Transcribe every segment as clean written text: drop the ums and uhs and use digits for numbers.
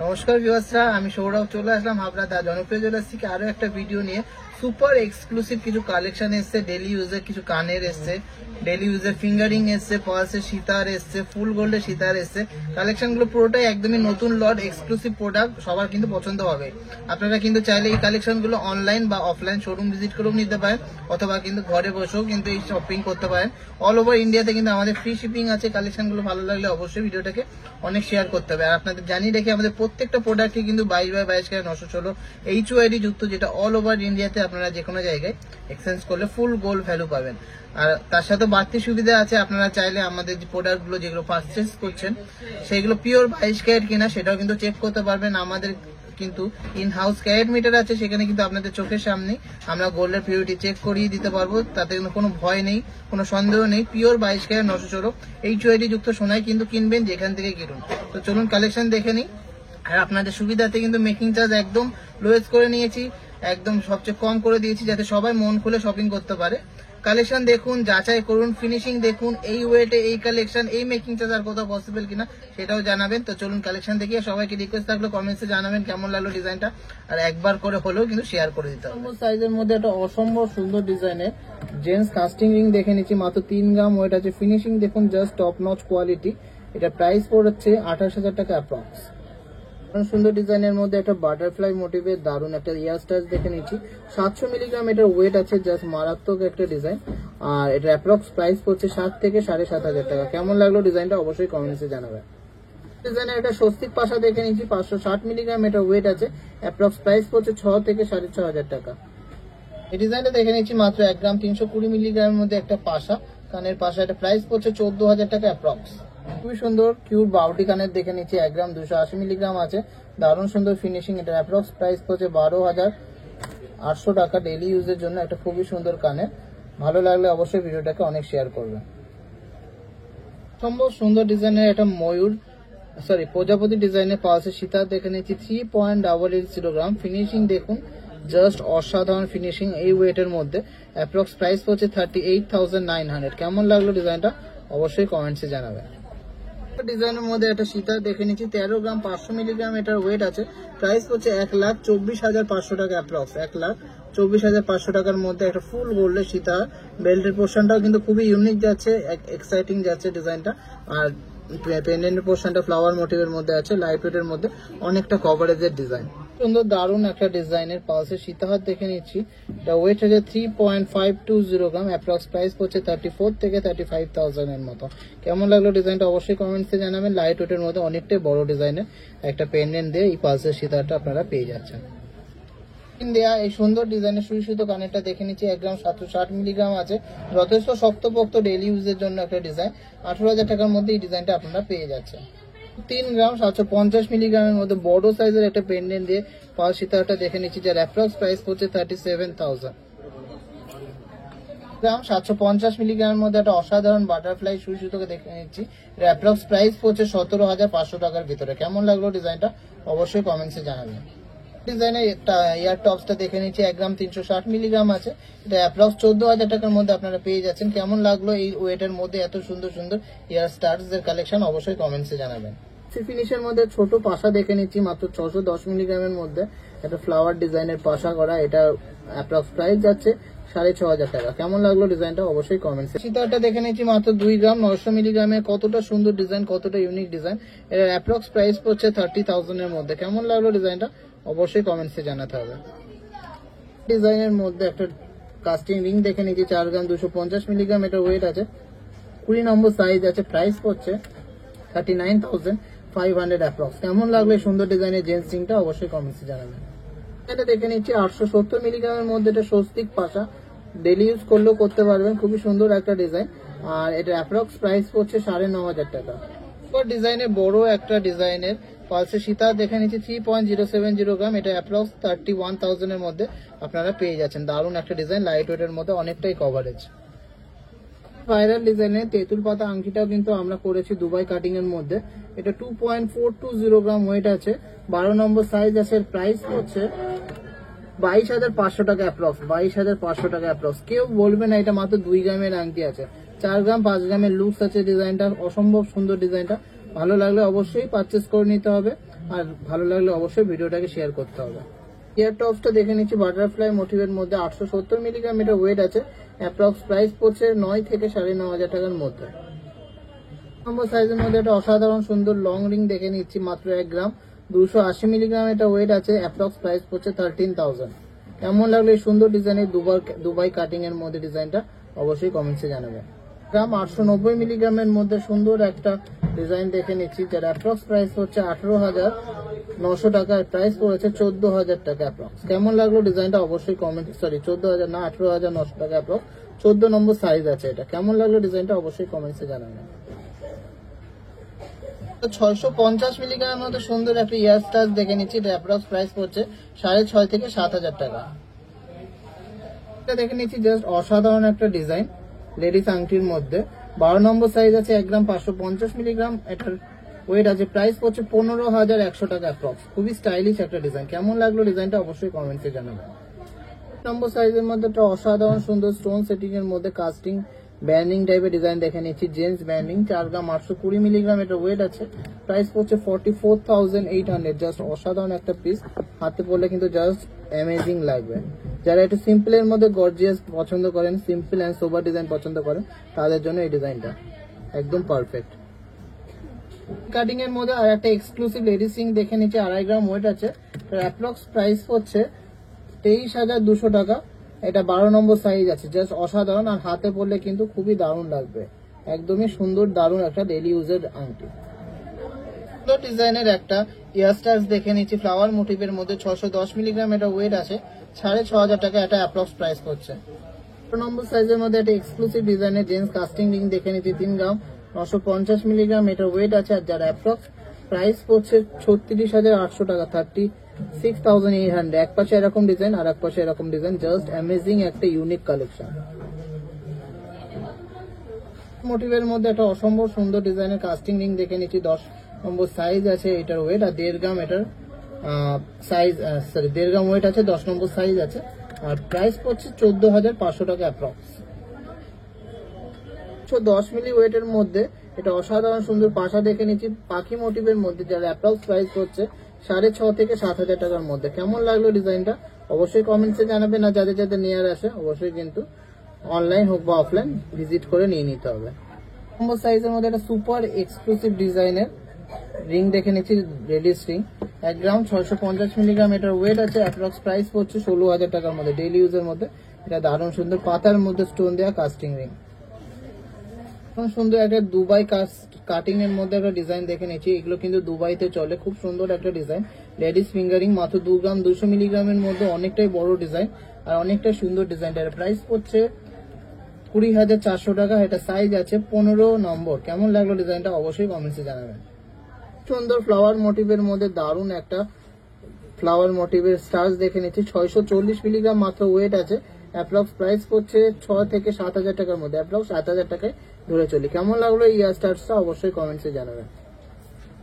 নমস্কার ভিউয়ার্সরা, আমি সৌরভ চলে আসলাম হাবড়া দা জনপ্রিয় জুয়েলার্স থেকে আরো একটা ভিডিও নিয়ে। সুপার এক্সক্লুসিভ কিছু কালেকশন এসছে, ডেলি ইউজের কিছু কানের এসছে, ডেলি ইউজের ফিঙ্গারিং এসছে, পার্সের সীতার এসছে, ফুল গোল্ডের সীতার এসছে। কালেকশন গুলো পুরোটাই একদমই নতুন লট, এক্সক্লুসিভ প্রোডাক্ট, সবার কিন্তু পছন্দ হবে। আপনারা কিন্তু চাইলে এই কালেকশন গুলো অনলাইন বা অফলাইন শোরুম ভিজিট করেও নিতে পারেন, অথবা কিন্তু ঘরে বসেও কিন্তু এই শপিং করতে পারেন। অল ওভার ইন্ডিয়াতে কিন্তু আমাদের ফ্রি শিপিং আছে। কালেকশন গুলো ভালো লাগলে অবশ্যই ভিডিওটাকে অনেক শেয়ার করতে হবে। আর আপনাদের জানিয়ে রেখে আমাদের প্রত্যেকটা প্রোডাক্টই কিন্তু 22x22 ক্যারেট 916 HOID যুক্ত, যেটা অল ওভার ইন্ডিয়াতে আপনারা যে কোনো জায়গায় এক্সচেঞ্জ করলে ফুল গোল্ড ভ্যালু পাবেন। আর তার সাথে বাড়তি সুবিধা আছে, আপনারা চাইলে আমাদের যে প্রোডাক্টগুলো যেগুলো পারচেস করছেন সেগুলো পিওর 22 ক্যারেট কিনা সেটাও কিন্তু চেক করতে পারবেন। আমাদের কিন্তু ইন হাউস ক্যারেট মিটার আছে, সেখানে কিন্তু আপনাদের চোখের সামনে আমরা গোল্ডের পিউরিটি চেক করিয়ে দিতে পারবো। তাতে কিন্তু কোনো ভয় নেই, কোনো সন্দেহ নেই। পিওর 22 ক্যারেট 916 HOID যুক্ত সোনাই কিন্তু কিনবেন যেখান থেকে কিনুন। তো চলুন কালেকশন দেখে নিই। আর আপনাদের সুবিধাতে কিন্তু মেকিং চার্জ একদম লোয়েস্ট করে নিয়েছি, একদম সবচেয়ে কম করে দিয়েছি, যাতে সবাই মন খুলে শপিং করতে পারে। কালেকশন দেখুন, যাচাই করুন, ফিনিশিং দেখুন, এই ওয়েটে এই কালেকশন, এই মেকিং চার্জ আর কোথাও পসিবল কিনা সেটাও জানাবেন। তো চলুন কালেকশন দেখিয়ে সবাইকে রিকোয়েস্ট থাকলো কমেন্টসে জানাবেন কেমন লাগলো ডিজাইনটা, আর একবার করে হলেও কিন্তু শেয়ার করে দিতে হবে। সাইজের মধ্যে একটা অসম্ভব সুন্দর ডিজাইনের জেন্টস কাস্টিং রিং দেখে নিচ্ছি, মাত্র 3 গ্রাম ওয়েট আছে। ফিনিশিং দেখুন, জাস্ট টপ নচ কোয়ালিটি। এটা প্রাইস পড়ছে 28,000 টাকা অ্যাপ্রক্স। সুন্দর ডিজাইনের মধ্যে একটা বাটারফ্লাই মোটিভের দারুন একটা ইয়ার স্টাচ দেখে নিচ্ছি। 700 মিলিগ্রাম এটার ওয়েট আছে, জাস্ট মারাত্মক একটা ডিজাইন। আর এটা অ্যাপ্রক্স প্রাইস পড়ছে 7 থেকে 7,500 টাকা। কেমন লাগলো ডিজাইনটা অবশ্যই কমেন্টসে জানাবেন। ডিজাইনের একটা স্বস্তিক পাশা দেখে নিচ্ছি, 560 মিলিগ্রাম এটার ওয়েট আছে। অ্যাপ্রক্স প্রাইস পড়ছে 6 থেকে 6,500 টাকা। এই ডিজাইনটা দেখে নিচ্ছি, মাত্র 1 গ্রাম 320 মিলিগ্রামের মধ্যে একটা পাশা, কানের পাশা। এটা প্রাইস পড়ছে 14,000 টাকা অ্যাপ্রক্স। খুবই সুন্দর কিউট বাউটি কানের দেখে নিচ্ছি, 1 গ্রাম 280 মিলিগ্রাম আছে। দারুণ সুন্দর ফিনিশিং। এটা অ্যাপ্রক্স প্রাইস পড়ছে 12,800 টাকা। ডেইলি ইউজের জন্য একটা খুবই সুন্দর কানের। ভালো লাগলে অবশ্যই ভিডিওটাকে অনেক শেয়ার করবেন। সম্ভব সুন্দর ডিজাইনের একটা প্রজাপতি ডিজাইনের পালসের সীতা দেখে নিচ্ছি, 3.880 গ্রাম। ফিনিশিং দেখুন, জাস্ট অসাধারণ ফিনিশিং এই ওয়েটের মধ্যে। অ্যাপ্রক্স প্রাইস পড়ছে 38,900। কেমন লাগলো ডিজাইনটা অবশ্যই কমেন্টসে জানাবেন। ডিজাইনের মধ্যে একটা সীতা দেখে নিচ্ছি, 13 গ্রাম 500 মিলিগ্রাম এটার ওয়েট আছে। প্রাইস হচ্ছে 1,24,500 টাকা অ্যাপ্রক্স। 1,24,500 টাকার মধ্যে একটা ফুল গোল্ডের সীতা। বেল্টের পোর্শনটাও কিন্তু খুবই ইউনিক যাচ্ছে, এক্সাইটিং যাচ্ছে ডিজাইনটা। আর পেন্ডেন্টের পোর্শনটা ফ্লাওয়ার মোটিভের মধ্যে আছে, লাইট ওয়েটের মধ্যে, অনেকটা কভারেজের ডিজাইন। সুন্দর দারুণ একটা ডিজাইনের পালসের সীতাহার দেখে নিচ্ছি। এটা ওয়েট হচ্ছে 3.520 গ্রাম। অ্যাপ্রক্স প্রাইস পড়ছে 34 থেকে 35,000 এর মতো। কেমন লাগলো ডিজাইনটা অবশ্যই কমেন্টসে জানাবেন। লাইট ওয়েটের মধ্যে অনেকটাই বড় ডিজাইনের একটা পেন্ডেন্ট দিয়ে এই পালসের সীতাহারটা আপনারা পেয়ে যাচ্ছেন। দেয়া এই সুন্দর ডিজাইনের সুই সুতো কানেরটা দেখে নিচ্ছি, 1 গ্রাম 760 মিলিগ্রাম আছে। যথেষ্ট শক্তপোক্ত ডেইলি ইউজের জন্য একটা ডিজাইন। 18,000 টাকার মধ্যে এই ডিজাইনটা আপনারা পেয়ে যাচ্ছেন। 3 গ্রাম 750 মিলিগ্রামের মধ্যে বড় সাইজের একটা পেন্ডেন্ট দিয়ে পাল সীতাহারটা দেখে নিচ্ছি, যার অ্যাপ্রক্স প্রাইস পড়ছে 37,000 গ্রাম। 750 মিলিগ্রামের মধ্যে একটা অসাধারণ বাটারফ্লাই সুই সুতোকে দেখে নিচ্ছি। এর অ্যাপ্রক্স প্রাইস পড়ছে 17,500 টাকার ভিতরে। কেমন লাগলো ডিজাইনটা অবশ্যই কমেন্টসে জানাবেন। ডিজাইনের ইয়ার টপসটা দেখে নিচ্ছি, 1 গ্রাম 360 মিলিগ্রাম আছে। এটা অ্যাপ্রক্স 14,000 টাকার মধ্যে আপনারা পেয়ে যাচ্ছেন। কেমন লাগলো এই ওয়েটের মধ্যে এত সুন্দর সুন্দর ইয়ার স্টার্স এর কালেকশন অবশ্যই কমেন্টসে জানাবেন। ফিনিশের মধ্যে ছোট পাশা দেখে নিচ্ছি, মাত্র 610 মিলিগ্রামের মধ্যে একটা ফ্লাওয়ার ডিজাইনের পাশা করা। এটা অ্যাপ্রক্স প্রাইস যাচ্ছে 6,500 টাকা। কেমন লাগলো ডিজাইনটা অবশ্যই কমেন্টসে। সীতাহারটা দেখে নিচ্ছি, মাত্র 2 গ্রাম 900 মিলিগ্রামে। কতটা সুন্দর ডিজাইন, কতটা ইউনিক ডিজাইন। এর অ্যাপ্রক্স প্রাইস পড়ছে 30,000 এর মধ্যে। কেমন লাগলো ডিজাইনটা অবশ্যই কমেন্টসে জানাতে হবে। ডিজাইনের মধ্যে একটা কাস্টিং রিং দেখে নিচ্ছি, 4 গ্রাম 250 মিলিগ্রাম এটা ওয়েট আছে। 20 নম্বর সাইজ আছে। প্রাইস পড়ছে 39,500 অ্যাপ্রক্স। কেমন লাগলো সুন্দর ডিজাইনের জেন্টস রিংটা অবশ্যই কমেন্টসে জানাবেন। এটা দেখে নিচ্ছি 870 মিলিগ্রামের মধ্যে এটা স্বস্তিক পাশা। ডেলি ইউজ করলেও করতে পারবেন, খুবই সুন্দর একটা ডিজাইন। আর এটা অ্যাপ্রক্স প্রাইস পড়ছে 9,500 টাকা। ডিজাইনের বড় একটা ডিজাইনের পালসের সীতা দেখে নিচ্ছি, 3.070 গ্রাম। এটা অ্যাপ্রক্স 31,000 এর মধ্যে আপনারা পেয়ে যাচ্ছেন। দারুণ একটা ডিজাইন, লাইট ওয়েটের মধ্যে, অনেকটাই কভারেজ। ভাইরাল ডিজাইনের তেঁতুল পাতা আংটিটাও কিন্তু আমরা করেছি দুবাই কাটিং এর মধ্যে। এটা 2.420 গ্রাম ওয়েট আছে। 12 নম্বর সাইজ আছে। প্রাইস হচ্ছে 22,500 টাকা অ্যাপ্রক্স। 22,500 টাকা অ্যাপ্রক্স। কেউ বলবে না এটা মাত্র 2 গ্রামের আংটি আছে। 4 গ্রাম 5 গ্রামের লুকস আছে ডিজাইনটা। অসম্ভব সুন্দর ডিজাইনটা। ভালো লাগলে অবশ্যই পারচেস করে নিতে হবে। আর ভালো লাগলে অবশ্যই ভিডিওটাকে শেয়ার করতে হবে। ইয়ার টপসটা দেখে নিচ্ছি বাটারফ্লাই মোটিভের মধ্যে 870 মিলিগ্রাম এটা ওয়েট আছে, অ্যাপ্রক্স প্রাইস পড়ছে 9 থেকে 9,500 টাকার মধ্যে। নম্বর সাইজের মধ্যে একটা অসাধারণ সুন্দর লং রিং দেখে নিচ্ছি মাত্র 1 গ্রাম, 280 মিলিগ্রাম এটা ওয়েট আছে, অ্যাপ্রক্স প্রাইস পড়ছে 13,000। কেমন লাগলো এই সুন্দর ডিজাইনের দুবাই কাটিং এর মধ্যে ডিজাইনটা অবশ্যই কমেন্টসে জানাবেন। গ্রাম 890 মিলিগ্রামের মধ্যে সুন্দর একটা ডিজাইন দেখে নিচ্ছি, যার অ্যাপ্রক্স প্রাইস হচ্ছে 18,900 টাকা, প্রাইস পড়েছে 14,000 টাকা অ্যাপ্রক্স। কেমন লাগলো ডিজাইনটা অবশ্যই কমেন্ট, 14,000 না 18,900 টাকা অ্যাপ্রক্স, 14 নম্বর সাইজ আছে এটা। কেমন লাগলো ডিজাইনটা অবশ্যই কমেন্টসে জানাবেন। 650 মিলিগ্রামের মধ্যে সুন্দর একটা ইয়ার স্টার্স দেখে নিচ্ছি, এটা অ্যাপ্রক্স প্রাইস পড়ছে 6,500 থেকে 7,000 টাকা। এটা দেখে নিচ্ছি জাস্ট অসাধারণ একটা ডিজাইন লেডিস আংটির মধ্যে, 12 নম্বর সাইজ আছে, 1 গ্রাম 550 মিলিগ্রাম এটার ওয়েট আছে, প্রাইস পড়ছে 15,100 টাকা অ্যাপ্রক্স। খুবই স্টাইলিশ একটা ডিজাইন। কেমন লাগলো ডিজাইনটা অবশ্যই কমেন্টসে জানাবেন। নম্বর সাইজের মধ্যে একটা অসাধারণ সুন্দর স্টোন সেটিং এর মধ্যে কাস্টিং ব্যান্ডিং টাইপের ডিজাইন দেখে নিচ্ছি, জেন্টস ব্যান্ডিং, 4 গ্রাম 820 মিলিগ্রাম এটা ওয়েট আছে, প্রাইস পড়ছে 44,800। জাস্ট অসাধারণ একটা পিস, হাতে পড়লে কিন্তু জাস্ট অ্যামেজিং লাগবে। যারা একটু সিম্পল এর মধ্যে গর্জিয়াস পছন্দ করেন, সিম্পল এন্ড সোবার ডিজাইন পছন্দ করেন, তাদের জন্য এই ডিজাইনটা একদম পারফেক্ট। কাটিং এর মধ্যে আর একটা এক্সক্লুসিভ লেডিস রিং দেখে নিচ্ছি, 2.5 গ্রাম ওয়েট আছে, অ্যাপ্রক্স প্রাইস হচ্ছে 23,200 টাকা, এটা 12 নম্বর সাইজ আছে, জাস্ট অসাধারণ। আর হাতে পড়লে কিন্তু খুবই দারুণ লাগবে, একদমই সুন্দর দারুণ একটা ডেইলি ইউজের আংটি। সুন্দর ডিজাইনের একটা ইয়ারস্টার্স দেখে নিচ্ছি ফ্লাওয়ার মোটিভের মধ্যে, 610 মিলিগ্রাম এটা ওয়েট আছে, 6,500 টাকা এটা অ্যাপ্রক্স প্রাইস পড়ছে। 12 নম্বর সাইজের মধ্যে একটা এক্সক্লুসিভ ডিজাইনের জেন্টস কাস্টিং রিং দেখে নিচ্ছি, 3 গ্রাম 950 মিলিগ্রাম এটা ওয়েট আছে, আর যার অ্যাপ্রক্স প্রাইস পড়ছে 36,800 টাকা, 36,800। এক পাশে এরকম ডিজাইন আর এক পাশে এরকম ডিজাইন, জাস্ট অ্যামেজিং একটা ইউনিক কালেকশন। মোটিভের মধ্যে একটা অসম্ভব সুন্দর ডিজাইনের কাস্টিং রিং দেখে নিচ্ছি, 10 নম্বর সাইজ আছে এটার ওয়েট, আর 1.5 গ্রাম এটার সাইজ 1.5 গ্রাম ওয়েট আছে, 10 নম্বর সাইজ আছে, আর প্রাইস পড়ছে 14,500 টাকা অ্যাপ্রক্স। 10 মিলি ওয়েটের মধ্যে এটা অসাধারণ সুন্দর পাশা দেখে নিচ্ছি পাখি মোটিভের মধ্যে, যার অ্যাপ্রক্স প্রাইস হচ্ছে 6,500 থেকে 7,000 টাকার মধ্যে। কেমন লাগলো ডিজাইনটা অবশ্যই কমেন্টসে জানাবেন, আর যাদের যাদের নিয়ার আসে অবশ্যই কিন্তু অনলাইন হোক বা অফলাইন ভিজিট করে নিয়ে নিতে হবে। নম্বর সাইজের মধ্যে একটা সুপার এক্সক্লুসিভ ডিজাইনের রিং দেখে নিচ্ছি, লেডিস রিং, 1 গ্রাম 650 মিলিগ্রাম এটার ওয়েট আছে, অ্যাপ্রক্স প্রাইস পড়ছে 16,000 টাকার মধ্যে, ডেইলি ইউজের মধ্যে। এটা দারুণ সুন্দর পাতার মধ্যে স্টোন দেওয়া কাস্টিং রিং, সুন্দর একটা দুবাই কাটিং এর মধ্যে একটা ডিজাইন দেখে নিচ্ছি, এগুলো কিন্তু দুবাইতে চলে, খুব সুন্দর একটা ডিজাইন, লেডিস ফিঙ্গারিং, মাত্র 2 গ্রাম 200 মিলিগ্রামের মধ্যে, অনেকটাই বড় ডিজাইন আর অনেকটাই সুন্দর ডিজাইনটার প্রাইস পড়ছে 20,400 টাকা, এটা সাইজ আছে 15 নম্বর। কেমন লাগলো ডিজাইনটা অবশ্যই কমেন্টসে জানাবেন। সুন্দর ফ্লাওয়ার মোটিভের মধ্যে দারুণ একটা ফ্লাওয়ার মোটিভের স্টার্স দেখে নিচ্ছি, 640 মিলিগ্রাম মাত্র ওয়েট আছে, অ্যাপ্রক্স প্রাইস পড়ছে 6 থেকে 7,000 টাকার মধ্যে, অ্যাপ্রক্স 7,000 টাকায় ধরে চলি। কেমন লাগলো এই স্টার্সটা অবশ্যই কমেন্টসে জানাবেন।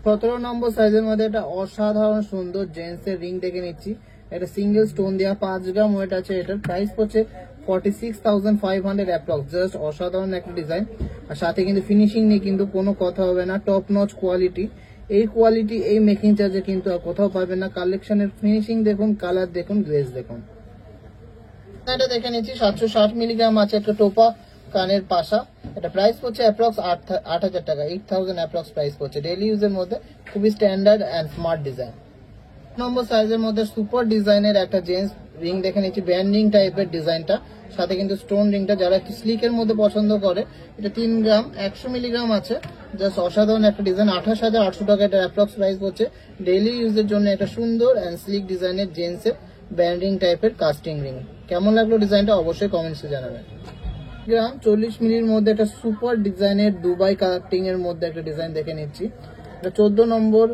17 নম্বর সাইজের মধ্যে একটা অসাধারণ সুন্দর জেন্টস এর রিং দেখে নিচ্ছি, এটা সিঙ্গেল স্টোন দেওয়া, 5 গ্রাম ওয়েট আছে, এটার প্রাইস পড়ছে 46,500 অ্যাপ্রক্স। জাস্ট অসাধারণ একটা ডিজাইন, আর সাথে কিন্তু ফিনিশিং নিয়ে কিন্তু কোনো কথা হবে না, টপ নচ কোয়ালিটি। এই কোয়ালিটি এই মেকিং চার্জে কিন্তু আর কোথাও পাবেন না। কালেকশনের ফিনিশিং দেখুন, কালার দেখুন, গ্লেজ দেখুন। এটা দেখে নিচ্ছি 760 মিলিগ্রাম আছে, একটা টোপা কানের পাশা, এটা প্রাইস পড়ছে অ্যাপ্রক্স 8,000 টাকা, 8,000 অ্যাপ্রক্স প্রাইস পড়ছে, ডেইলি ইউজের মধ্যে খুবই স্ট্যান্ডার্ড অ্যান্ড স্মার্ট ডিজাইন। নম্বর সাইজের মধ্যে সুপার ডিজাইনের একটা জেন্টস রিং দেখে নিচ্ছি, ব্যান্ডিং টাইপের ডিজাইনটা, সাথে কিন্তু স্টোন রিংটা, যারা একটু স্লিকের মধ্যে পছন্দ করে, এটা 3 গ্রাম 100 মিলিগ্রাম আছে, জাস্ট অসাধারণ একটা ডিজাইন, 28,800 টাকা এটা অ্যাপ্রক্স প্রাইস পড়ছে, ডেইলি ইউজের জন্য একটা সুন্দর অ্যান্ড স্লিক ডিজাইনের জেন্টসের ব্যান্ডিং টাইপের কাস্টিং রিং। কেমন লাগলো ডিজাইনটা অবশ্যই কমেন্টসে জানাবেন। গ্রাম 40 মিলির মধ্যে একটা সুপার ডিজাইনের দুবাই কাটিং এর মধ্যে একটা ডিজাইন দেখে নিচ্ছি, এটা 14 নম্বর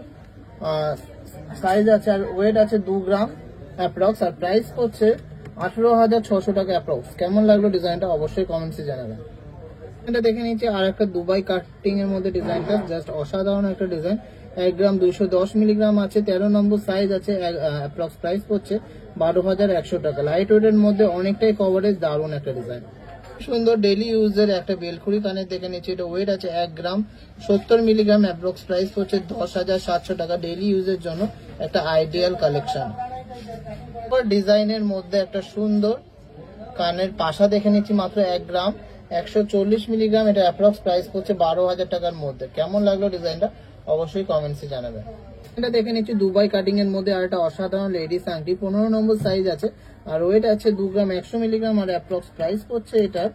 সাইজ আছে, আর ওয়েট আছে 2 গ্রাম অ্যাপ্রক্স, আর প্রাইস পড়ছে 18,600 টাকা অ্যাপ্রক্স। কেমন লাগলো ডিজাইনটা অবশ্যই কমেন্টসে জানাবেন। এটা দেখে নিচ্ছি আর একটা দুবাই কাটিং এর মধ্যে ডিজাইনটা, জাস্ট অসাধারণ একটা ডিজাইন, 1 গ্রাম 210 মিলিগ্রাম আছে, 13 নম্বর সাইজ আছে, অ্যাপ্রক্স প্রাইস পড়ছে 12,100 টাকা, লাইট ওয়েটের মধ্যে অনেকটাই কভারেজ, দারুণ একটা ডিজাইন। সুন্দর ডেলি ইউজের একটা বেলখুরি কানের দেখে নিচ্ছি, এটা ওয়েট আছে 1 গ্রাম 70 মিলিগ্রাম, অ্যাপ্রক্স প্রাইস হচ্ছে 10,700 টাকা। ডেলি ইউজের জন্য একটা আইডিয়াল কালেকশন। ডিজাইনের মধ্যে একটা সুন্দর কানের পাশা দেখে নিচ্ছি, মাত্র 1 গ্রাম 140 মিলিগ্রাম, এটা অ্যাপ্রক্স প্রাইস হচ্ছে 12,000 টাকার মধ্যে। কেমন লাগলো ডিজাইনটা অবশ্যই কমেন্টসে জানাবেন। এটা দেখে নিচ্ছি দুবাই কাটিং এর মধ্যে আর একটা অসাধারণ লেডিস আংটি, 15 নম্বর সাইজ আছে আর ওয়েট আছে 2 গ্রাম 100 মিলিগ্রাম, আর অ্যাপ্রক্স প্রাইস হচ্ছে এটার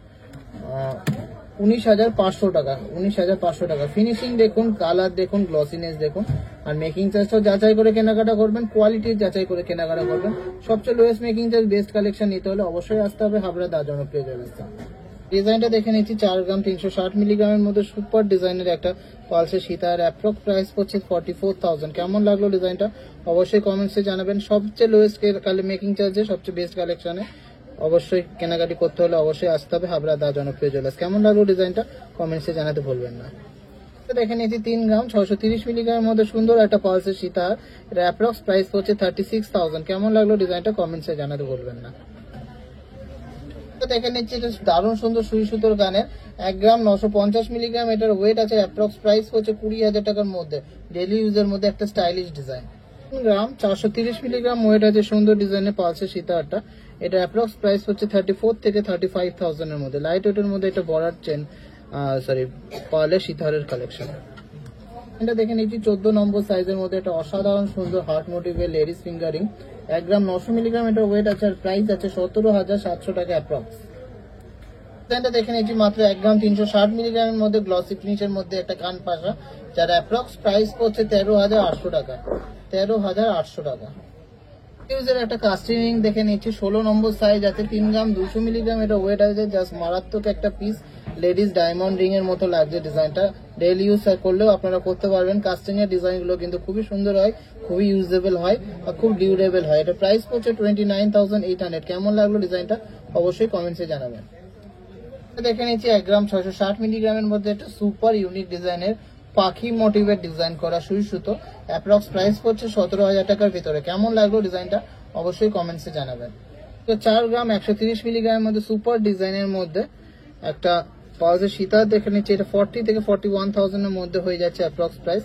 19,500 টাকা। 19,500 টাকা। ফিনিশিং দেখুন, কালার দেখুন, গ্লসিনেস দেখুন, আর মেকিং চার্জটাও যাচাই করে কেনাকাটা করবেন, কোয়ালিটির যাচাই করে কেনাকাটা করবেন। সবচেয়ে lowest making charge, best collection নিতে হলে অবশ্যই আসতে হবে হাবড়া দা জনপ্রিয় জুয়েলার্স। ডিজাইনটা দেখে নিচ্ছি 4 গ্রাম 360 মিলিগ্রামের মধ্যে সুপার ডিজাইনের একটা পালসের সীতার, অ্যাপ্রক্স প্রাইস হচ্ছে 44,000। কেমন লাগলো ডিজাইনটা অবশ্যই কমেন্টসে জানাবেন। সবচেয়ে লোয়েস্ট মেকিং চার্জে সবচেয়ে বেস্ট কালেকশনে অবশ্যই কেনাকাটি করতে হলে অবশ্যই আসতে হবে হাবড়া দা জনপ্রিয় জুয়েলার্স। কেমন লাগলো ডিজাইনটা কমেন্টসে জানাতে ভুলবেন না। দেখে নিয়েছি 3 গ্রাম 630 মিলিগ্রামের মধ্যে সুন্দর একটা পালসের সীতার, এটা অ্যাপ্রক্স প্রাইস হচ্ছে 36,000। কেমন লাগলো ডিজাইনটা কমেন্টসে জানাতে ভুলবেন না। দেখে নিচ্ছি এটা দারুণ সুন্দর সুই সুতোর কানের, 1 গ্রাম 950 মিলিগ্রাম, এটার ওয়েট আছে, অ্যাপ্রক্স প্রাইস হচ্ছে 20,000 টাকার মধ্যে। ডেলি ইউজের মধ্যে একটা স্টাইলিশ ডিজাইন। 3 গ্রাম 430 মিলিগ্রাম ওয়েট আছে, সুন্দর ডিজাইনের পালসের সীতারটা, এটা অ্যাপ্রক্স প্রাইস হচ্ছে 34 থেকে 35,000 এর মধ্যে। লাইট ওয়েটের মধ্যে এটা বড়ার চেন পার্লের সীতারের কালেকশন। এটা দেখে নিচ্ছি 14 নম্বর সাইজের মধ্যে একটা অসাধারণ সুন্দর হার্ট মোটিভের লেডিস ফিঙ্গারিং, 1 গ্রাম 900 মিলিগ্রাম, এটা ওয়েট আছে আর প্রাইস আছে 17,700 টাকা অ্যাপ্রক্স। এটা দেখে নিচ্ছি মাত্র 1 গ্রাম 360 মিলিগ্রামের মধ্যে গ্লসি ফিনিশের মধ্যে একটা কান পাশা, যার অ্যাপ্রক্স প্রাইস হচ্ছে 13,800 টাকা। 13,800 টাকা। ইউজের একটা কাস্টিং রিং দেখে নিচ্ছি 16 নম্বর সাইজ আছে, 3 গ্রাম 200 মিলিগ্রাম, এটা ওয়েট আছে, জাস্ট মারাত্মক একটা পিস লেডিস ডায়মন্ড রিং এর মতো লাগছে ডিজাইনটা। ডেইলি ইউজ করলেও আপনারা করতে পারবেন। কাস্টিং এর ডিজাইন গুলো কিন্তু খুবই সুন্দর হয়, খুবই ইউজেবল হয় আর খুব ডিউরেবল হয়। এটা প্রাইস হচ্ছে 29,800। কেমন লাগলো ডিজাইনটা অবশ্যই কমেন্টসে জানাবেন। দেখে নিচ্ছি 1 গ্রাম 660 মিলিগ্রামের মধ্যে একটা সুপার ইউনিক ডিজাইনের পাখি মোটিভের ডিজাইন করা সুই সুতো, অ্যাপ্রক্স প্রাইস হচ্ছে 17,000 টাকার ভিতরে। কেমন লাগলো ডিজাইনটা অবশ্যই কমেন্টসে জানাবেন। তো 4 গ্রাম 130 মিলিগ্রামের মধ্যে সুপার ডিজাইনের মধ্যে একটা পালসের সীতার দেখে নিচ্ছি, এটা 40 থেকে 41,000 এর মধ্যে হয়ে যাচ্ছে অ্যাপ্রক্স প্রাইস।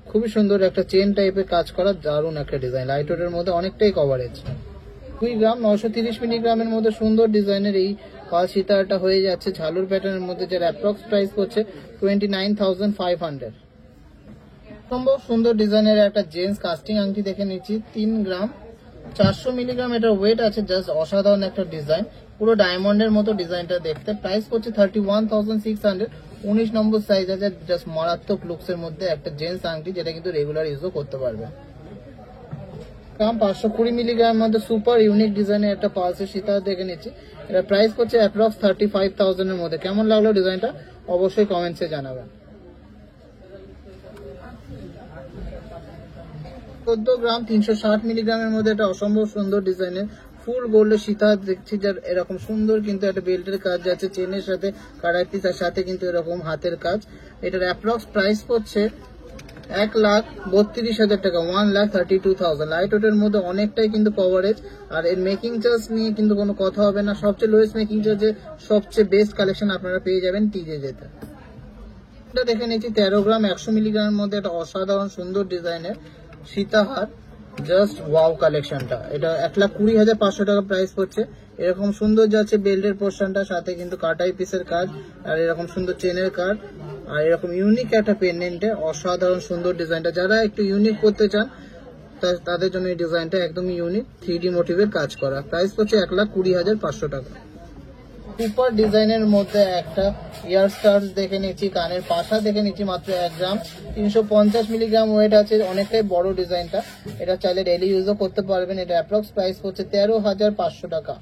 খুবই সুন্দর একটা চেন টাইপের কাজ করা দারুণ একটা ডিজাইন, লাইট ওয়েটের মধ্যে অনেকটাই কভারেজ। 2 গ্রাম 930 মিলিগ্রামের মধ্যে সুন্দর ডিজাইনের এই পালস সীতারটা হয়ে যাচ্ছে ঝালুর প্যাটার্নের মধ্যে, যার অ্যাপ্রক্স প্রাইস হচ্ছে 29,500। সম্ভব সুন্দর ডিজাইনের একটা জেন্টস কাস্টিং আংটি দেখে নিচ্ছি, 3 গ্রাম 400 মিলিগ্রাম, এটার ওয়েট আছে, জাস্ট অসাধারণ একটা ডিজাইন, পুরো ডায়মন্ডের মতো ডিজাইনটা দেখতে। প্রাইস হচ্ছে 31,600। 19 নম্বর সাইজ আছে, জাস্ট মারাত্মক লুকস এর মধ্যে একটা জেন্টস আংটি, যেটা কিন্তু রেগুলার ইউজও করতে পারবে। গ্রাম 520 মিলিগ্রামের মধ্যে সুপার ইউনিক ডিজাইনের একটা পালসের সীতার দেখে নিচ্ছি, এটা প্রাইস হচ্ছে অ্যাপ্রক্স 35,000 এর মধ্যে। কেমন লাগলো ডিজাইনটা অবশ্যই কমেন্টসে জানাবেন। 14 গ্রাম 360 মিলিগ্রামের মধ্যে একটা অসম্ভব সুন্দর ডিজাইনের ফুল গোল্ডের সীতা দেখছি, যার এরকম সুন্দর কিন্তু একটা বেল্টের কাজ যাচ্ছে চেনের সাথে, কাড়াই পিসার সাথে কিন্তু এরকম হাতের কাজ। এটার অ্যাপ্রক্স প্রাইস হচ্ছে 1,32,000 টাকা। 1,32,000। লাইট ওয়েটের মধ্যে অনেকটাই কিন্তু কভারেজ, আর এর মেকিং চার্জ নিয়ে কিন্তু কোনো কথা হবে না। সবচেয়ে লোয়েস্ট মেকিং চার্জে সবচেয়ে বেস্ট কালেকশন আপনারা পেয়ে যাবেন টিজে যেতে। এটা দেখে নিচ্ছি 13 গ্রাম 100 মিলিগ্রামের মধ্যে একটা অসাধারণ সুন্দর ডিজাইনের সীতাহার, জাস্ট ওয়াও কালেকশনটা। এটা 1,20,500 টাকা প্রাইস হচ্ছে। এরকম সুন্দর যাচ্ছে বেল্টের পোর্শনটা, সাথে কিন্তু কাটাই পিসের কাজ, আর এরকম সুন্দর চেনের কাজ, আর এরকম ইউনিক একটা পেন্ডেন্টে অসাধারণ সুন্দর ডিজাইনটা। যারা একটু ইউনিক করতে চান তাদের জন্য এই ডিজাইনটা একদমই ইউনিক, 3D মোটিভের কাজ করা। প্রাইস হচ্ছে 1,20,500 টাকা। সুপার ডিজাইনের মধ্যে একটা ইয়ার স্টার্স দেখে নিচ্ছি, কানের পাশা দেখে নিচ্ছি, মাত্র 1 গ্রাম 350 মিলিগ্রাম ওয়েট আছে, অনেকটাই বড় ডিজাইনটা। এটা চাইলে ডেইলি ইউজও করতে পারবেন। এটা অ্যাপ্রক্স প্রাইস হচ্ছে 13,500 টাকা।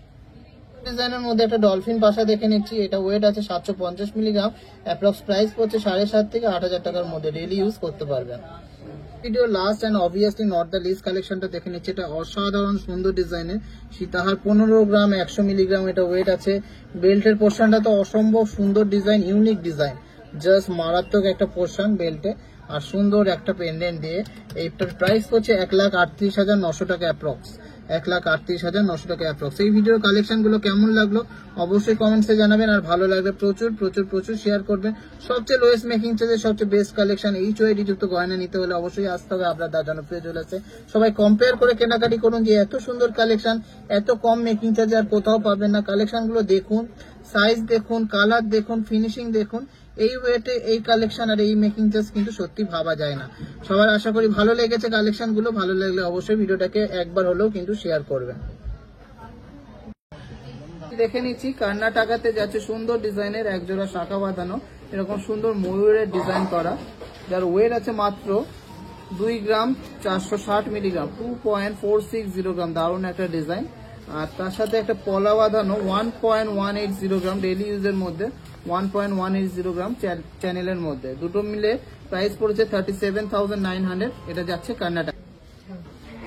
ডিজাইনের মধ্যে একটা ডলফিন পাশা দেখে নিচ্ছি, এটা ওয়েট আছে 750 মিলিগ্রাম, অ্যাপ্রক্স প্রাইস হচ্ছে 7,500 থেকে 8,000 টাকার মধ্যে। ডেইলি ইউজ করতে পারবেন। Video last and obviously not the list কালেকশনটা দেখে নিচ্ছি, এটা অসাধারণ সুন্দর ডিজাইনের সীতাহার, 15 গ্রাম 100 মিলিগ্রাম, এটা ওয়েট আছে। বেল্টের পোর্শনটা তো অসম্ভব সুন্দর ডিজাইন, ইউনিক ডিজাইন, জাস্ট মারাত্মক একটা পোর্শন বেল্টে, আর সুন্দর একটা পেন্ডেন্ট দিয়ে। এইটার প্রাইস হচ্ছে 1,38,900 টাকা অ্যাপ্রক্স। 1,38,900 টাকা অ্যাপ্রক্স। এই ভিডিওর কালেকশন গুলো কেমন লাগলো অবশ্যই কমেন্টসে জানাবেন, আর ভালো লাগলে প্রচুর প্রচুর প্রচুর শেয়ার করবেন। সবচেয়ে লোয়েস্ট মেকিং চার্জের সবচেয়ে বেস্ট কালেকশন HOID যুক্ত গয়না নিতে হলে অবশ্যই আসতে হবে হাবড়া দা জনপ্রিয় জুয়েলার্সে। সবাই কম্পেয়ার করে কেনাকাটি করুন যে এত সুন্দর কালেকশন এত কম মেকিং চার্জে আর কোথাও পাবেন না। কালেকশন গুলো দেখুন, সাইজ দেখুন, কালার দেখুন, ফিনিশিং দেখুন। এই ওয়েটে এই কালেকশন আর এই মেকিং চার্জ কিন্তু সত্যি ভাবা যায় না। সবার আশা করি ভালো লেগেছে কালেকশন গুলো। ভালো লাগলে অবশ্যই ভিডিওটাকে একবার হলেও কিন্তু শেয়ার করবেন। দেখে নিচ্ছি কর্ণাটকাতে যাচ্ছে সুন্দর ডিজাইনের একজোড়া শাখা বাঁধানো, এরকম সুন্দর ময়ূরের ডিজাইন করা, যার ওয়েট আছে মাত্র 2 গ্রাম 460 মিলিগ্রাম, 2.460 গ্রাম। দারুণ একটা ডিজাইন। আর তার সাথে একটা পলা বাঁধানো 1.180 গ্রাম, ডেইলি ইউজের মধ্যে 1.180 গ্রাম চ্যানেলের মধ্যে। দুটো মিলে প্রাইস পড়েছে 37,900। এটা যাচ্ছে কর্ণাটক।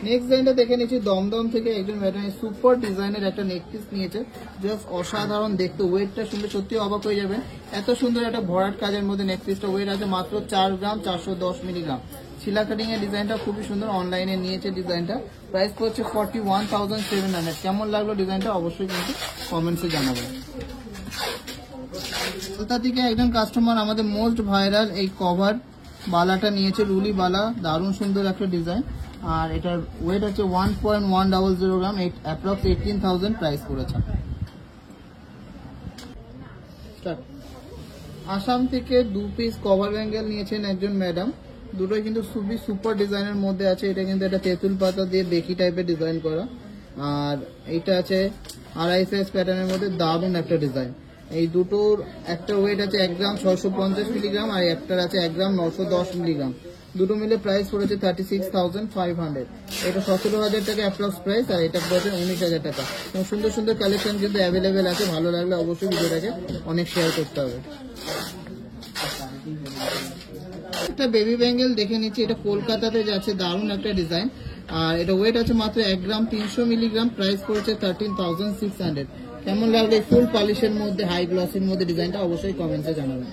নেক্সট ডিজাইনটা দেখে নিচ্ছি দমদম থেকে একজন ম্যাডাম সুপার ডিজাইনের একটা নেকপিস নিয়েছে, জাস্ট অসাধারণ দেখতে। ওয়েটটা শুনলে সত্যি অবাক হয়ে যাবেন, এত সুন্দর একটা ভরাট কাজের মধ্যে নেকপিসটা। ওয়েট আছে মাত্র 4 গ্রাম 410 মিলিগ্রাম। শিলা কাটিং এর ডিজাইনটা খুবই সুন্দর, অনলাইনে নিয়েছে ডিজাইনটা। প্রাইস পড়ছে 41,700। কেমন লাগলো ডিজাইনটা অবশ্যই কিন্তু কমেন্টসে জানাবেন। কোথা থেকে একজন কাস্টমার আমাদের মোস্ট ভাইরাল এই কভার বালাটা নিয়েছে, রুলি বালা, দারুণ সুন্দর একটা ডিজাইন। আর এটার ওয়েট আছে 1.100 গ্রাম, অ্যাপ্রক্স 18,000 প্রাইস করেছে। আসাম থেকে 2 পিস কভার ব্যাঙ্গেল নিয়েছেন একজন ম্যাডাম। দুটোই কিন্তু খুবই সুপার ডিজাইনের মধ্যে আছে। এটা কিন্তু একটা তেঁতুল পাতা দিয়ে বেকি টাইপের ডিজাইন করা, আর এইটা আছে আড়াই সাইজ প্যাটার্নের মধ্যে, দারুণ একটা ডিজাইন। এই দুটোর একটা ওয়েট আছে 1 গ্রাম 650 মিলিগ্রাম, আর একটার আছে 1 গ্রাম 910 মিলিগ্রাম। দুটো মিলে প্রাইস পড়েছে 36,500। এটা 17,000 টাকা অ্যাপ্রক্স প্রাইস, আর এটা পড়েছে 19,000 টাকা। এবং সুন্দর সুন্দর কালেকশন কিন্তু অ্যাভেলেবেল আছে। ভালো লাগলে অবশ্যই ভিডিওটাকে অনেক শেয়ার করতে হবে। একটা বেবি ব্যাঙ্গেল দেখে নিচ্ছি, এটা কলকাতাতে যাচ্ছে, দারুণ একটা ডিজাইন। আর এটা ওয়েট আছে মাত্র 1 গ্রাম 300 মিলিগ্রাম, প্রাইস পড়েছে 13,600। কেমন লাগলো ফুল পলিশের মধ্যে হাই গ্লসির মধ্যে ডিজাইনটা অবশ্যই কমেন্টে জানাবেন।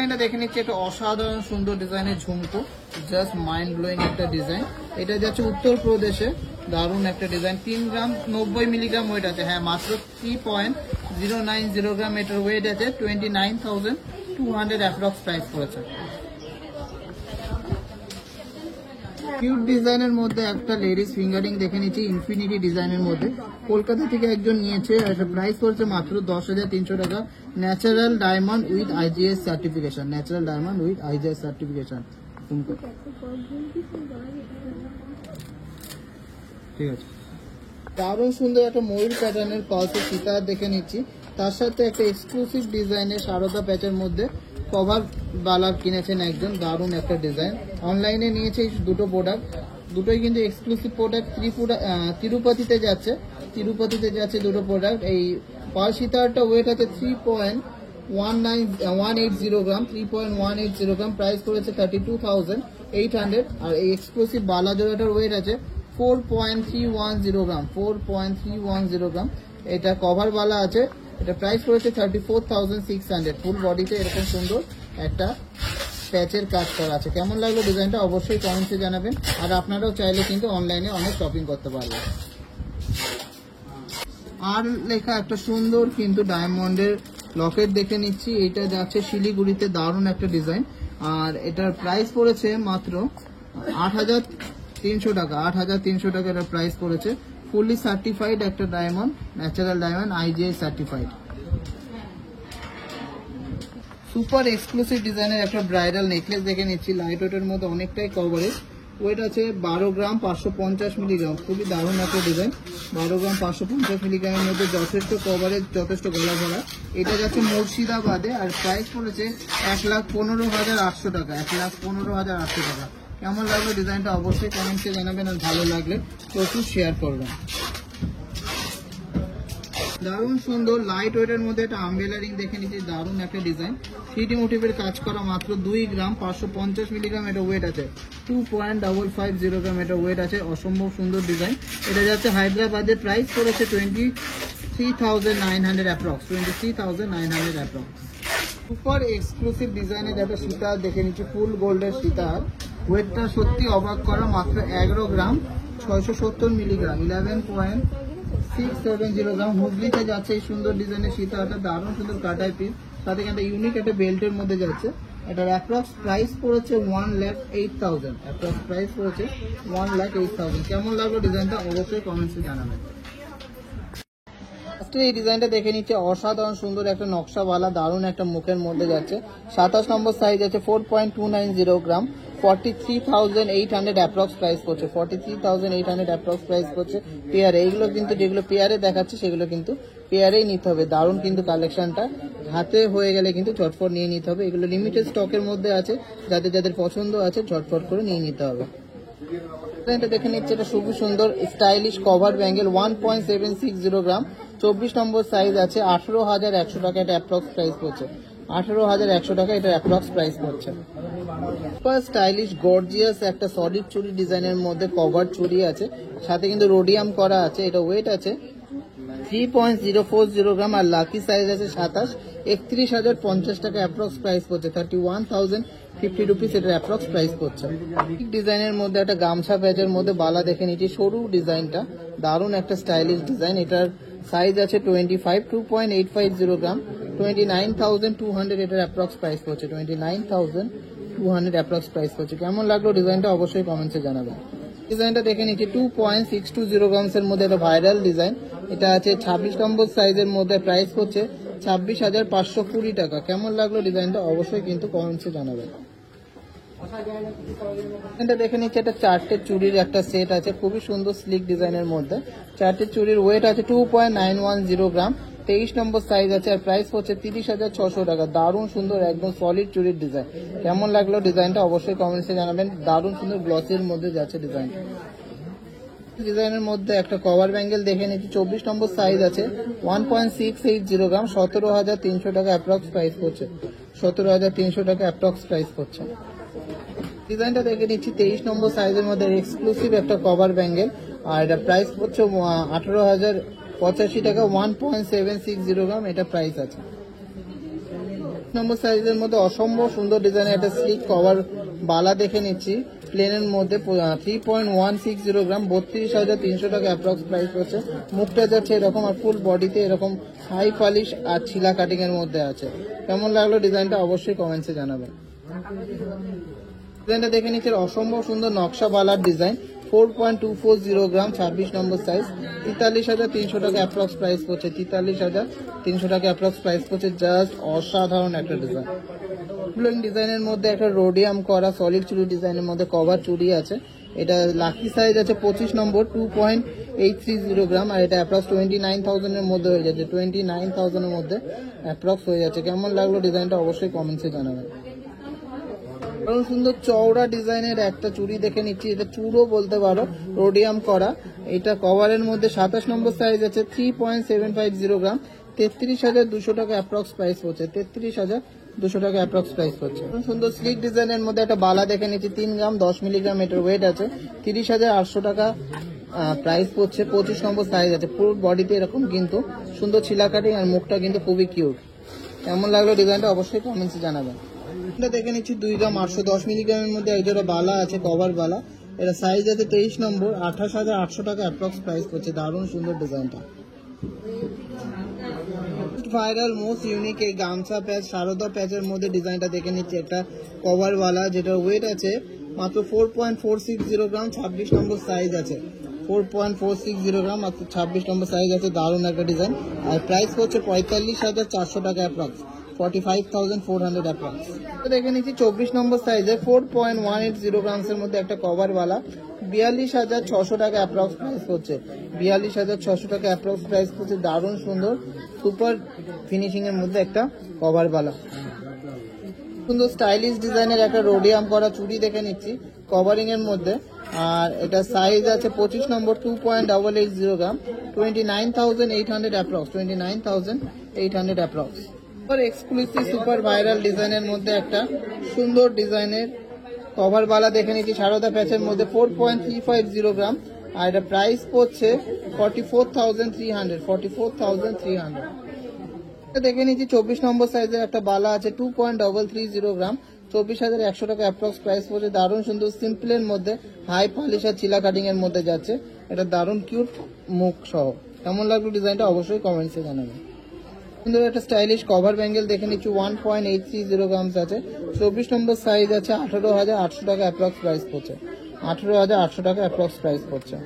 এটা দেখে নিচ্ছি একটা অসাধারণ সুন্দর ডিজাইনের ঝুমকো, জাস্ট মাইন্ড ব্লোয়িং একটা ডিজাইন। এটা যাচ্ছে উত্তরপ্রদেশে, দারুণ একটা ডিজাইন। 3 গ্রাম 90 মিলিগ্রাম ওয়েট আছে, হ্যাঁ মাত্র 3.090 গ্রাম। এটার ওয়েট আছে 29,200 অ্যাপ্রক্স প্রাইস পড়েছে। কিউট ডিজাইনের মধ্যে একটা লেডিস ফিঙ্গারিং দেখে নিচ্ছি, ইনফিনিটি ডিজাইনের মধ্যে। কলকাতা থেকে একজন নিয়েছে, এটা প্রাইস পড়ছে মাত্র 10,300 টাকা। Natural diamond with IGS certification, natural diamond with IGS certification. ঠিক আছে, দারুণ সুন্দর একটা ময়ূর প্যাটার্নের পালসের সীতাহার দেখে নিচ্ছি। তার সাথে একটা এক্সক্লুসিভ ডিজাইনের সারদা প্যাচের মধ্যে কভার বালা কিনেছেন একজন, দারুণ একটা ডিজাইন। অনলাইনে নিয়েছে এই দুটো প্রোডাক্ট, দুটোই কিন্তু এক্সক্লুসিভ প্রোডাক্ট। তিরুপতিতে যাচ্ছে দুটো প্রোডাক্ট। এই পাল সীতাহারটা ওয়েট আছে 3.180 গ্রাম, 3.180 গ্রাম। প্রাইস করেছে 32,800। আর এই এক্সক্লুসিভ বালা জোড়াটার ওয়েট আছে 4.310 গ্রাম, 4.310 গ্রাম। এটা কভার বালা আছে, এটা প্রাইস করেছে 34,600। ফুল বডিতে এরকম সুন্দর একটা প্যাচের কাজ করা আছে। কেমন লাগলো ডিজাইনটা অবশ্যই কমেন্টসে জানাবেন। আর আপনারাও চাইলে কিন্তু অনলাইনে অনেক শপিং করতে পারবেন। আর লেখা একটা সুন্দর কিন্তু ডায়মন্ডের লকেট দেখে নিচ্ছি, এটা যাচ্ছে শিলিগুড়িতে, দারুণ একটা ডিজাইন। আর এটার প্রাইস পড়েছে মাত্র 8,300 টাকা, 8,300 টাকা এটার প্রাইস পড়েছে। ফুললি সার্টিফাইড একটা diamond, natural diamond, IGS certified. Super exclusive ডিজাইনের একটা ব্রাইডাল নেকলেস দেখে নিচ্ছি, লাইট ওয়েটের মধ্যে অনেকটাই কভারেজ। ওয়েট আছে 12 গ্রাম 550 মিলিগ্রাম, খুবই দারুণ একটা ডিজাইন। 12 গ্রাম 550 মিলিগ্রামের মধ্যে যথেষ্ট কভারেজ, যথেষ্ট গলা ভরা। এটা যাচ্ছে মুর্শিদাবাদে, আর প্রাইস পড়েছে 1,15,800 টাকা, 1,15,800 টাকা। কেমন লাগলো ডিজাইনটা অবশ্যই কমেন্টসে জানাবেন, আর ভালো লাগলে প্রচুর শেয়ার করবেন। দারুণ সুন্দর লাইট ওয়েটের মধ্যে একটা আমব্রেলা রিং দেখে নিচ্ছি, দারুণ একটা ডিজাইন। 3D মোটিভের কাজ করা, মাত্র 2 গ্রাম 550 মিলিগ্রাম। এটা ওয়েট আছে 2.550 গ্রাম, এটা ওয়েট আছে। অসম্ভব সুন্দর ডিজাইন। এটা যাচ্ছে হায়দ্রাবাদের, প্রাইস পড়েছে 23,900 অ্যাপ্রক্স, 23,900 অ্যাপ্রক্স। সুপার এক্সক্লুসিভ ডিজাইনের একটা সীতাহার দেখে নিচ্ছি, ফুল গোল্ডের সীতাহার। ওয়েটটা সত্যি অবাক করা, মাত্র 11 গ্রাম 670 মিলিগ্রাম 11.670 গ্রাম। হুগলিতে যাচ্ছে এই সুন্দর ডিজাইনের সীতাহারটা, দারুণ সুন্দর কাটাই পিস, সাথে একটা ইউনিক একটা বেল্টের মধ্যে যাচ্ছে। এটার অ্যাপ্রক্স প্রাইস পড়েছে 1,08,000, অ্যাপ্রক্স প্রাইস পড়েছে 1,08,000। কেমন লাগলো ডিজাইনটা অবশ্যই কমেন্টসে জানাবেন। এই ডিজাইনটা দেখে নিচ্ছে, অসাধারণ সুন্দর একটা নকশাওয়ালা দারুণ একটা মুখের মধ্যে যাচ্ছে। 27 নম্বর সাইজ আছে, 4.290 গ্রাম, 43,800 অ্যাপ্রক্স প্রাইস পড়ছে, 43,800 অ্যাপ্রক্স প্রাইস পড়ছে পেয়ারে। এইগুলো কিন্তু যেগুলো পেয়ারে দেখাচ্ছে সেগুলো কিন্তু পেয়ারেই নিতে হবে। দারুণ কিন্তু কালেকশনটা, হাতে হয়ে গেলে কিন্তু চটপট নিয়ে নিতে হবে। এগুলো লিমিটেড স্টকের মধ্যে আছে, যাদের যাদের পছন্দ আছে চটপট করে নিয়ে নিতে হবে। এটা দেখে নিচ্ছে, এটা খুবই সুন্দর স্টাইলিশ কভার ব্যাঙ্গেল, 1.760 গ্রাম, 24 নম্বর সাইজ আছে, 18,100 টাকা এটা অ্যাপ্রক্স প্রাইস পড়ছে, 18,100 টাকা এটা অ্যাপ্রক্স প্রাইস পড়ছে। সুপার স্টাইলিশ গর্জিয়াস একটা সলিড চুড়ি ডিজাইনের মধ্যে কভার চুড়ি আছে, সাথে কিন্তু রোডিয়াম করা আছে। এটা ওয়েট আছে 3.040 গ্রাম আর লাকি সাইজ আছে 27, 31,050 টাকা অ্যাপ্রক্স প্রাইস পড়ছে, 31,050 রুপিস এটা অ্যাপ্রক্স প্রাইস পড়ছে। ডিজাইনের মধ্যে একটা গামছা প্যাচের মধ্যে বালা দেখে নিচ্ছি, সরু ডিজাইনটা, দারুণ একটা স্টাইলিশ ডিজাইন। এটার সাইজ আছে 25, 2.850 গ্রাম, 29,200 এটার অ্যাপ্রক্স প্রাইস পড়ছে, 29,200 অ্যাপ্রক্স প্রাইস পড়ছে। কেমন লাগলো ডিজাইনটা অবশ্যই কমেন্টসে জানাবেন। ডিজাইনটা দেখে নিচ্ছি, 2.620 গ্রামস এর মধ্যে একটা ভাইরাল ডিজাইন। এটা আছে 26 নম্বর সাইজের মধ্যে, প্রাইস হচ্ছে 26,520 টাকা। কেমন লাগলো ডিজাইনটা অবশ্যই কিন্তু কমেন্টসে জানাবেন। এটা দেখে নিচ্ছি, একটা 4টে চুড়ির একটা সেট আছে, খুবই সুন্দর স্লিক ডিজাইনের মধ্যে। 4টে চুড়ির ওয়েট আছে 2.910 গ্রাম, 23 নম্বর সাইজ আছে আর প্রাইস হচ্ছে 30,600 টাকা। দারুণ সুন্দর একদম সলিড চুড়ির ডিজাইন। কেমন লাগলো ডিজাইনটা অবশ্যই কমেন্টসে জানাবেন। দারুণ সুন্দর গ্লসির মধ্যে যাচ্ছে ডিজাইন। ডিজাইনের মধ্যে একটা কভার ব্যাঙ্গেল দেখে নিচ্ছি, 24 নম্বর সাইজ আছে, 1.680 গ্রাম, 17,300 টাকা অ্যাপ্রক্স প্রাইস পড়ছে, 17,300 টাকা অ্যাপ্রক্স প্রাইস পড়ছে। ডিজাইনটা দেখে নিচ্ছি, 23 নম্বর সাইজের মধ্যে এক্সক্লুসিভ একটা কভার ব্যাঙ্গেল, আর এটা প্রাইস পড়ছে 18,085 টাকা, 1.760 গ্রাম এটা প্রাইস আছে। নম্বর সাইজের মধ্যে অসম্ভব সুন্দর ডিজাইনের একটা স্লিক কভার বালা দেখে নিচ্ছি, প্লেনের মধ্যে 3.160 গ্রাম, 32,300 টাকা অ্যাপ্রক্স প্রাইস পড়ছে। মুখটা যাচ্ছে এরকম আর ফুল বডিতে এরকম হাই পলিশ আর ছিলা কাটিং এর মধ্যে আছে। কেমন লাগলো ডিজাইনটা অবশ্যই কমেন্টসে জানাবেন। ডিজাইনটা দেখে নিচ্ছি, অসম্ভব সুন্দর নকশা বালার ডিজাইন, 4.240 গ্রাম, 26 নম্বর সাইজ, 43,300 টাকা অ্যাপ্রক্স প্রাইস পড়ছে, 43,300 টাকা অ্যাপ্রক্স প্রাইস পড়ছে। জাস্ট অসাধারণ একটা ডিজাইন। ডিজাইনের মধ্যে একটা রোডিয়াম করা সলিড চুড়ি ডিজাইনের মধ্যে কভার চুড়ি আছে। এটা লাকি সাইজ আছে 25 নম্বর, 2.830 গ্রাম, আর এটা অ্যাপ্রক্স 29,000 এর মধ্যে হয়ে যাচ্ছে, 29,000 এর মধ্যে অ্যাপ্রক্স হয়ে যাচ্ছে। কেমন লাগলো ডিজাইনটা অবশ্যই কমেন্টসে জানাবেন। কারণ সুন্দর চওড়া ডিজাইনের একটা চুড়ি দেখে নিচ্ছি, এটা চুড়ো বলতে পারো, রোডিয়াম করা। এটা কভারের মধ্যে 27 নম্বর সাইজ আছে, 3.750 গ্রাম, 33,200 টাকা অ্যাপ্রক্স প্রাইস পড়ছে, 33,200 টাকা অ্যাপ্রক্স প্রাইস পড়ছে। সুন্দর স্লিক ডিজাইনের মধ্যে একটা বালা দেখে নিচ্ছি, 3 গ্রাম 10 মিলিগ্রাম, এটার ওয়েট আছে, 30,800 টাকা প্রাইস পড়ছে, 25 নম্বর সাইজ আছে। পুরো বডিতে এরকম কিন্তু সুন্দর ছিলা কাটিং আর মুখটা কিন্তু খুবই কিউট। কেমন লাগলো ডিজাইনটা অবশ্যই কমেন্টসে জানাবেন। এটা দেখে নিচ্ছি, 2 গ্রাম 810 মিলিগ্রামের মধ্যে একজোড়া বালা আছে, কভার বালা। এটা সাইজ আছে 23 নম্বর, 28,800 টাকা অ্যাপ্রক্স প্রাইস পড়ছে। দারুণ সুন্দর ডিজাইনটা। ভাইরাল মোস্ট ইউনিক এই গামছা প্যাচ, সারদা প্যাচের মধ্যে ডিজাইনটা দেখে নিচ্ছি, একটা কভার বালা, যেটার ওয়েট আছে মাত্র 4.460 গ্রাম, 26 নম্বর সাইজ আছে, 4.460 গ্রাম, মাত্র 26 নম্বর সাইজ আছে। দারুণ একটা ডিজাইন, আর প্রাইস হচ্ছে 45,400 টাকা অ্যাপ্রক্স, 45,400 অ্যাপ্রক্স। দেখে নিচ্ছি 24 নম্বর সাইজে 4.180 গ্রামস এর মধ্যে একটা কভার বালা, 42,600 টাকা অ্যাপ্রক্স প্রাইস হচ্ছে, 42,600 টাকা অ্যাপ্রক্স প্রাইস হচ্ছে। দারুণ সুন্দর সুপার ফিনিশিং এর মধ্যে একটা কভার বালা, সুন্দর স্টাইলিশ ডিজাইনের একটা রোডিয়াম করা চুড়ি দেখে নিচ্ছি কভারিং এর মধ্যে, আর এটা সাইজ আছে 25 নম্বর, 2.880 গ্রাম, 29,800 approx, 29,800 approx. Exclusive super viral ডিজাইনের মধ্যে একটা সুন্দর ডিজাইনের কভার বালা দেখে নিচ্ছি, সারদা প্যাচের মধ্যে 4.350 গ্রাম, আর এটা প্রাইস পড়ছে 44,300, 44,300। দেখে নিচ্ছি 24 নম্বর সাইজের একটা বালা আছে, 2.330 গ্রাম, 24,100 টাকা অ্যাপ্রক্স প্রাইস পড়ছে। দারুণ সুন্দর সিম্পলের মধ্যে হাই পলিশ আর চিলা কাটিং এর মধ্যে যাচ্ছে। এটা দারুণ কিউট মুখ সহ। কেমন লাগলো ডিজাইনটা অবশ্যই কমেন্টসে জানাবেন। সুন্দর একটা স্টাইলিশ কভার ব্যাঙ্গেল দেখে নিচ্ছি, 1.830 গ্রামস আছে, 24 নম্বর সাইজ আছে, 18,800 টাকা অ্যাপ্রক্স প্রাইস পড়ছে। 18,800 টাকা অ্যাপ্রক্স প্রাইস পড়ছে।